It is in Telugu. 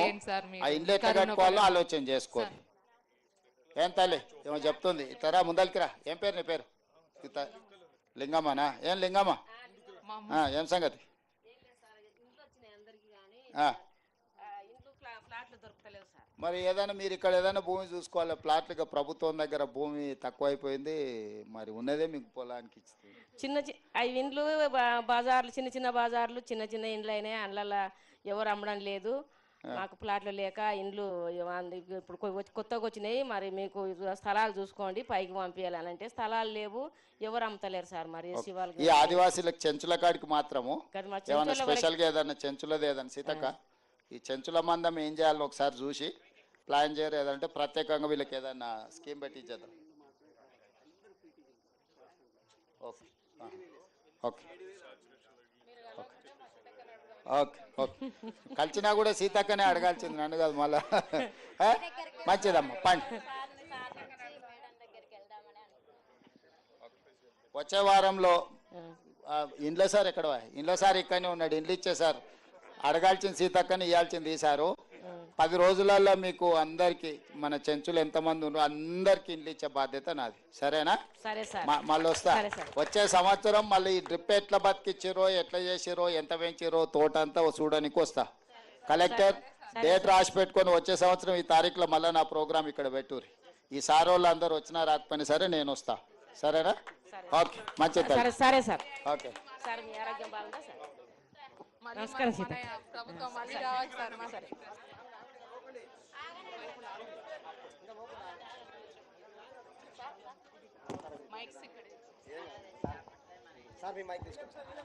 చేయండి సార్ ఆ మీరు. ఇండ్లు ఎట్లా కరోనా కట్టుకోవాలో కూడా ఆలోచన చేసుకోండి. ఏం తల్లి ఏమో చెప్తుంది, ఇతరా ముందరికి రా. ఏం పేరు నీ పేరు? ఇత లింగమ్మనా? ఏం లింగమ్మ, మా ఏం సంగతి? ఆ, ఫ్లాట్లు దొరుకుతలేవు సార్. మరి ఏదైనా మీరు ఇక్కడ ఏదైనా భూమి చూసుకోవాలి. ప్లాట్లుగా ప్రభుత్వం దగ్గర భూమి తక్కువ అయిపోయింది, మరి ఉన్నదే మీకు పొలానికి ఇస్తుంది. అవి ఇండ్లు బజార్లు, చిన్న చిన్న బజార్లు, చిన్న చిన్న ఇండ్లు అయినాయి. అందులో ఎవరు అమ్మడం లేదు. మాకు ప్లాట్లు లేక ఇండ్లు ఇప్పుడు కొత్తగా వచ్చినాయి. మరి మీకు స్థలాలు చూసుకోండి, పైకి పంపించాలని అంటే స్థలాలు లేవు, ఎవరు అమ్ముతలేరు సార్. మరి ఈ ఆదివాసీలకు చెంచుల కాడికి మాత్రము ఏమన్నా స్పెషల్గా ఏదన్నా చెంచులది ఏదన్నా సీతక్క, ఈ చెంచుల మందం ఏం చేయాలని ఒకసారి చూసి ప్లాన్ చేయరు. ఏదంటే ప్రత్యేకంగా వీళ్ళకి ఏదన్నా స్కీమ్ పెట్టి ఇచ్చేద్దాం. Okay okay okay okay. కలిసినా కూడా సీతక్కనే అడగాల్సింది, నన్ను కాదు మళ్ళా. మంచిదమ్మా పండి. వచ్చే వారంలో ఇండ్ల సార్ ఎక్కడ? ఇండ్ల సార్ ఇక్కడనే ఉన్నాడు, ఇండ్లు ఇచ్చే సార్. అడగాల్సింది సీతక్కని, ఇవ్వాల్సింది ఈసారు. 10 రోజులలో మీకు అందరికి, మన చెంచులు ఎంతమంది ఉన్నారో అందరికి ఇండ్లు ఇచ్చే బాధ్యత నాది. సరేనా? సరే సార్. మళ్ళీ వస్తా. వచ్చే సంవత్సరం మళ్ళీ ఈ డ్రిప్ ఎట్లా బతికిచ్చిరో, ఎట్లా చేసిరో, ఎంత పెంచిరో తోట అంతా చూడడానికి వస్తా. కలెక్టర్ డేట్ రాసి పెట్టుకొని వచ్చే సంవత్సరం ఈ తారీఖులో మళ్ళీ నా ప్రోగ్రామ్ ఇక్కడ పెట్టుర్రి. ఈ సార్ వాళ్ళు అందరూ వచ్చినా రాకపోయినా సరే నేను వస్తా. సరేనా? ఓకే, మంచిది. సరే సార్. ఓకే సార్, మీ ఆరోగ్యం బాగుందా సార్? నమస్కారం. ప్రభుత్వం మళ్ళీ రావాలి సార్. సరే మైక్స్ ఇక్కడ సార్ మీ మైక్ తీసుకోండి సార్.